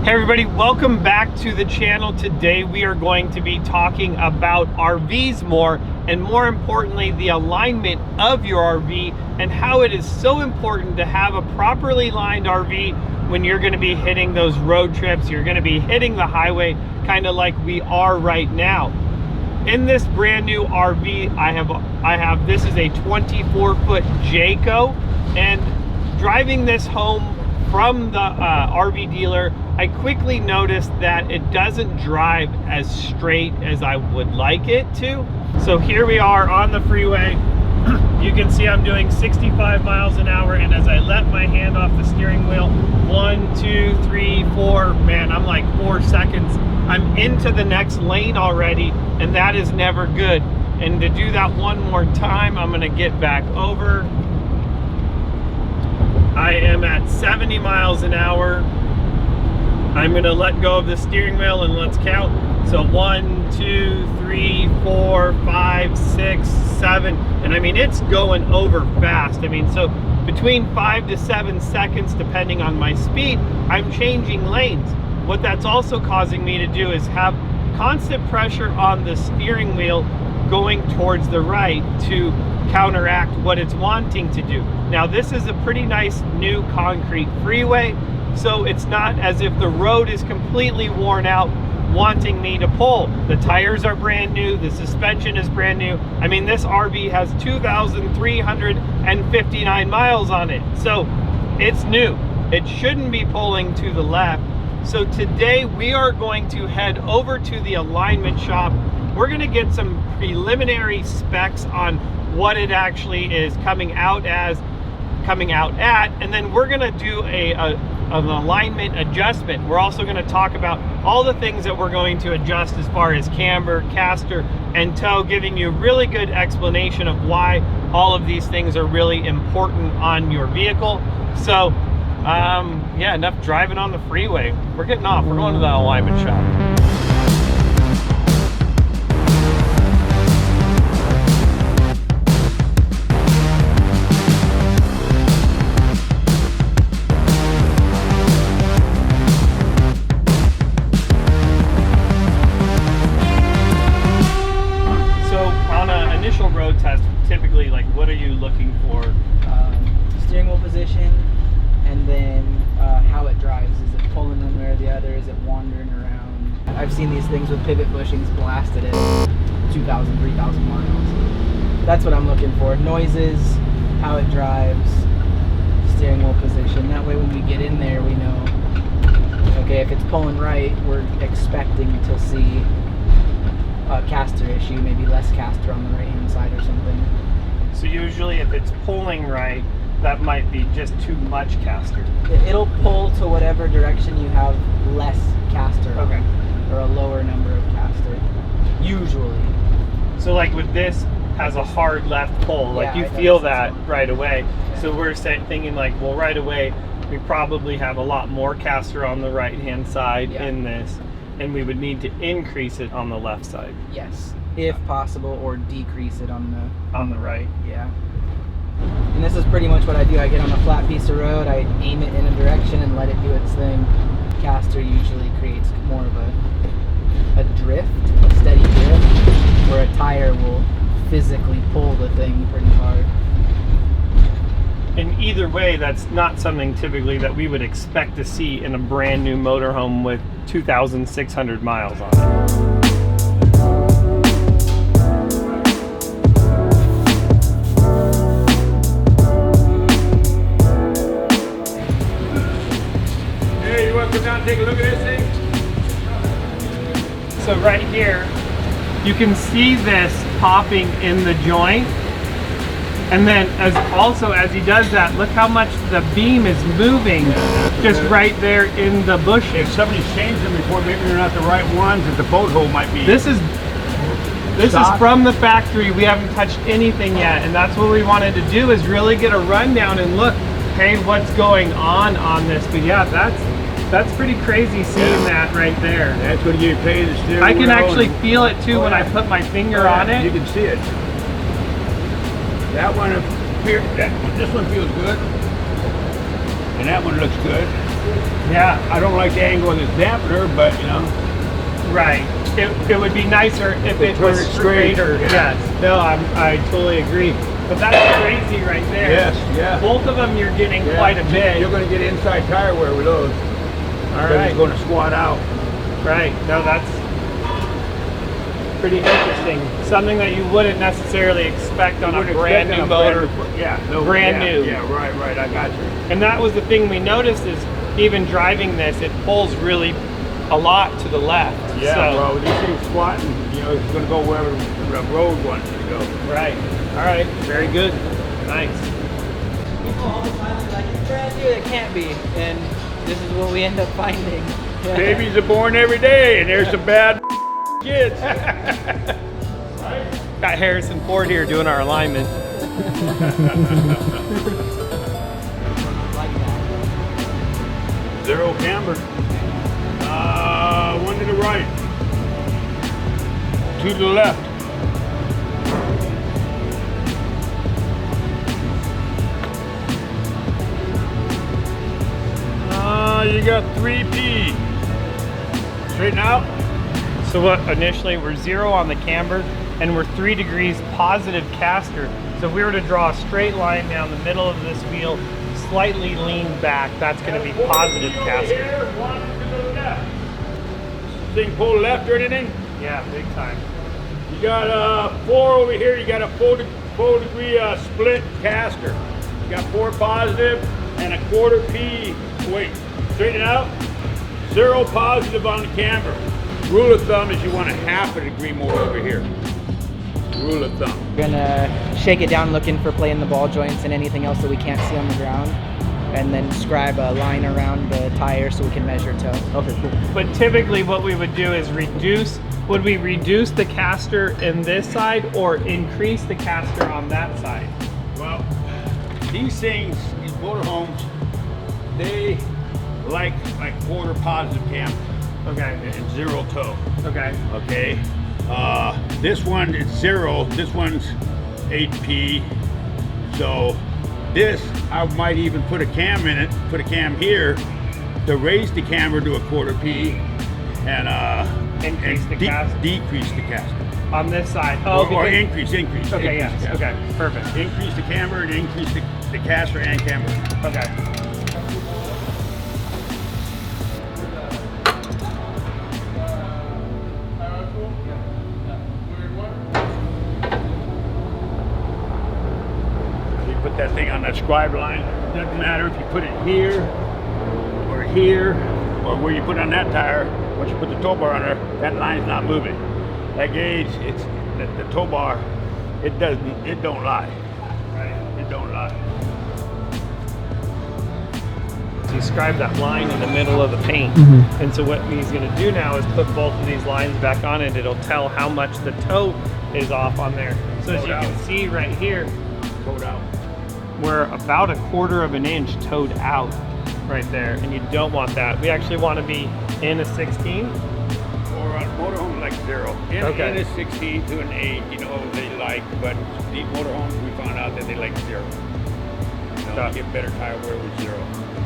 Hey everybody, welcome back to the channel. Today we are going to be talking about RVs more, and more importantly the alignment of your RV and how it is so important to have a properly lined RV when you're going to be hitting those road trips. You're going to be hitting the highway kind of like we are right now. In this brand new RV I have this is a 24-foot Jayco, and driving this home from the RV dealer, I quickly noticed that it doesn't drive as straight as I would like it to. So here we are on the freeway. You can see I'm doing 65 miles an hour, and as I let my hand off the steering wheel, 1, 2, 3, 4, man, I'm like 4 seconds. I'm into the next lane already, and that is never good. And to do that one more time, I'm gonna get back over. I am at 70 miles an hour. I'm gonna let go of the steering wheel and let's count. So 1, 2, 3, 4, 5, 6, 7. And I mean, it's going over fast. I mean, so between 5 to 7 seconds, depending on my speed, I'm changing lanes. What that's also causing me to do is have constant pressure on the steering wheel going towards the right to counteract what it's wanting to do. Now this is a pretty nice new concrete freeway, so it's not as if the road is completely worn out wanting me to pull. The tires are brand new, the suspension is brand new. I mean, this RV has 2,359 miles on it, so it's new. It shouldn't be pulling to the left. So today we are going to head over to the alignment shop. We're going to get some preliminary specs on what it actually is coming out at, and then we're going to do an alignment adjustment. We're also going to talk about all the things that we're going to adjust as far as camber, caster, and tow, giving you a really good explanation of why all of these things are really important on your vehicle. So yeah, enough driving on the freeway. We're getting off. We're going to the alignment shop. Road test, typically, like, what are you looking for? Steering wheel position, and then how it drives. Is it pulling one way or the other? Is it wandering around? I've seen these things with pivot bushings blasted at 2,000, 3,000 miles. That's what I'm looking for. Noises, how it drives, steering wheel position. That way when we get in there, we know, okay, if it's pulling right, we're expecting to see a caster issue, maybe less caster on the right hand side or something. So usually if it's pulling right, that might be just too much caster. It'll pull to whatever direction you have less caster on, or a lower number of caster, usually. So like with this, has a hard left pull, like you feel that right away. Yeah. So we're thinking like, well, right away, we probably have a lot more caster on the right hand side in this, and we would need to increase it on the left side. Yes, if possible, or decrease it on the right. Yeah. And this is pretty much what I do. I get on a flat piece of road, I aim it in a direction and let it do its thing. Caster usually creates more of a drift, a steady drift, where a tire will physically pull the thing pretty hard. And either way, that's not something typically that we would expect to see in a brand new motorhome with 2,600 miles on it. Hey, you want to come down and take a look at this thing? So right here, you can see this popping in the joint. And then as he does that, look how much the beam is moving just right there in the bushing. If somebody's changed them before, maybe they're not the right ones, that the boat hole might be. This is from the factory. We haven't touched anything yet, and that's what we wanted to do, is really get a rundown and look, hey, what's going on this. But yeah, that's pretty crazy seeing that right there. That's going to get you paid to steer. I can actually feel it too when I put my finger on it. You can see it. That one, this one feels good, and that one looks good. Yeah. I don't like the angle of this dampener, but you know. Right. It would be nicer if it was Turn it straight. straighter. Yeah. Yes. No, I totally agree. But that's crazy right there. Yes, yeah. Both of them you're getting Yeah. quite a bit. You're going to get inside tire wear with those. All Because right. it's going to squat out. Right. No, that's pretty interesting. Something that you wouldn't necessarily expect on a Wouldn't brand expect new on a motor. Yeah, no, Brand yeah, new. Yeah, right. I got you. And that was the thing we noticed is even driving this, it pulls really a lot to the left. Yeah, So, well, these things squatting, you know, it's going to go wherever the road wants it to go. right. All right. Very good. Nice. People all the time are like, it's brand new, it can't be. And this is what we end up finding. Yeah. Babies are born every day, and there's some bad kids. Got Harrison Ford here doing our alignment. Like that. Zero camber. One to the right. Two to the left. You got 3P. Straighten out. So what initially we're 0 on the camber and we're 3 degrees positive caster. So if we were to draw a straight line down the middle of this wheel, slightly lean back, that's going to be positive caster. Here, one to the left. Thing pull left or anything? Yeah, big time. You got 4 over here. You got a 4 degree split caster. You got 4 positive and a quarter P. Wait, straighten it out. 0 positive on the camber. Rule of thumb is you want a ½ degree more over here. Rule of thumb. We're gonna shake it down looking for playing the ball joints and anything else that we can't see on the ground. And then scribe a line around the tire so we can measure toe. Okay, cool. But typically what we would do is would we reduce the caster in this side or increase the caster on that side? Well, these things, these motorhomes, they like quarter positive camber Okay. and 0 toe. Okay. Okay. This one is 0. This one's 8P. So this, I might even put a cam in it, put a cam here to raise the camber to a quarter P and Increase the caster? decrease the caster. On this side. Or because- increase. Okay, increase yes. the caster. Okay, perfect. Increase the camber and increase the caster and camber. Okay. You put that thing on that scribe line. Doesn't matter if you put it here or where you put it on that tire. Once you put the tow bar on there, that line's not moving. That gauge, it's the tow bar. It don't lie. Right? It don't lie. Describe that line in the middle of the paint. And so what he's going to do now is put both of these lines back on and it'll tell how much the toe is off on there. So as you can see right here, Towed out. we're about 1/4 of an inch towed out right there, and you don't want that. We actually want to be in a 16. Or on motorhomes like 0. In a 16 to an 8, you know, they like, but these motorhomes we found out that they like 0. You know, you get better tire wear with 0.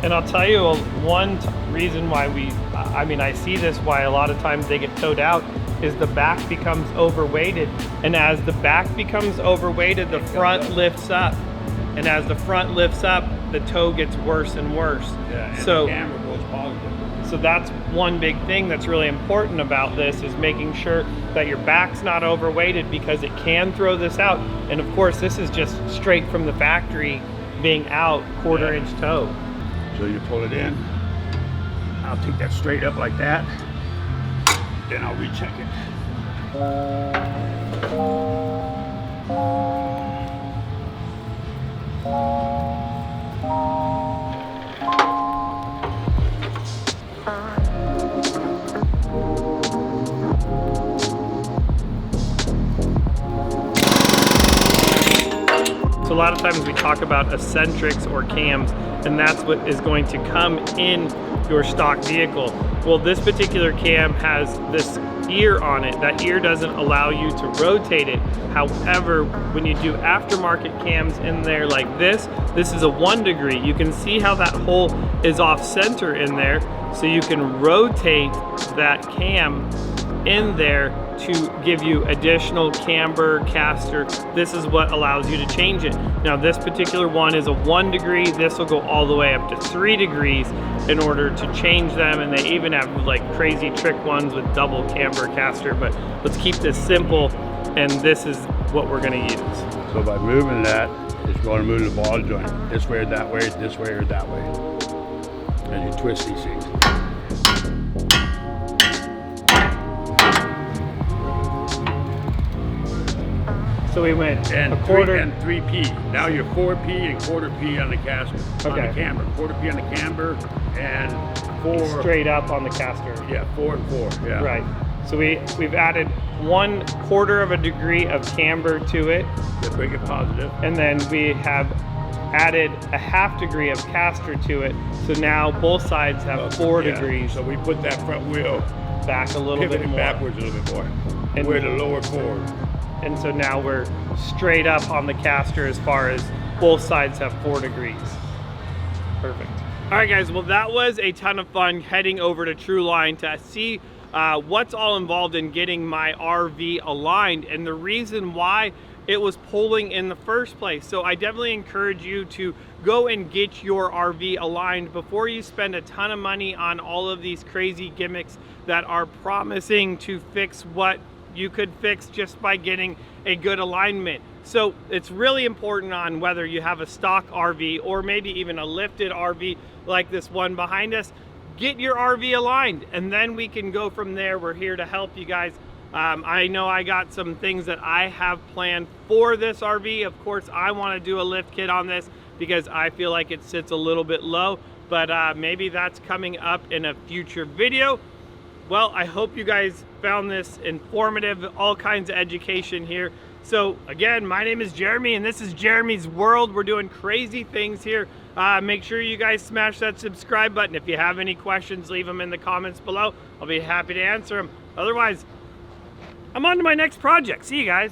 And I'll tell you one reason why I see this, why a lot of times they get towed out, is the back becomes overweighted. And as the back becomes overweighted, the front lifts up. And as the front lifts up, the toe gets worse and worse. Yeah, and So, the camera goes positive. so that's one big thing that's really important about this, is making sure that your back's not overweighted, because it can throw this out. And of course, this is just straight from the factory being out, 1/4 inch toe. So you pull it in. I'll take that straight up like that. Then I'll recheck it. So a lot of times we talk about eccentrics or cams, and that's what is going to come in your stock vehicle. Well, this particular cam has this ear on it. That ear doesn't allow you to rotate it. However, when you do aftermarket cams in there like this is a 1 degree. You can see how that hole is off center in there, so you can rotate that cam in there to give you additional camber, caster. This is what allows you to change it. Now this particular one is a 1 degree. This will go all the way up to 3 degrees in order to change them, and they even have like crazy trick ones with double camber caster, but let's keep this simple, and this is what we're gonna use. So by moving that, it's going to move the ball joint this way or that way, this way or that way, as you twist these things. So we went And a quarter and 3P. Now you're 4P and quarter P on the caster, on Okay. the camber. Quarter P on the camber and 4 straight up on the caster. Yeah, 4 and 4. Yeah. Right. So we've added 1/4 of a degree of camber to it, To bring it positive. and then we have added a 1/2 degree of caster to it. So now both sides have 4 Yeah. degrees. So we put that front wheel Back a little bit pivoted more. backwards a little bit more. And- We're the lower forward. And so now we're straight up on the caster as far as both sides have 4 degrees. Perfect. All right, guys, well, that was a ton of fun heading over to Trueline to see what's all involved in getting my RV aligned and the reason why it was pulling in the first place. So I definitely encourage you to go and get your RV aligned before you spend a ton of money on all of these crazy gimmicks that are promising to fix what you could fix just by getting a good alignment. So it's really important on whether you have a stock RV or maybe even a lifted RV like this one behind us. Get your RV aligned and then we can go from there. We're here to help you guys. I know I got some things that I have planned for this RV. Of course, I want to do a lift kit on this because I feel like it sits a little bit low, but maybe that's coming up in a future video. Well, I hope you guys found this informative, all kinds of education here. So again, my name is Jeremy and this is Jeremy's World. We're doing crazy things here. Make sure you guys smash that subscribe button. If you have any questions, leave them in the comments below. I'll be happy to answer them. Otherwise, I'm on to my next project. See you guys.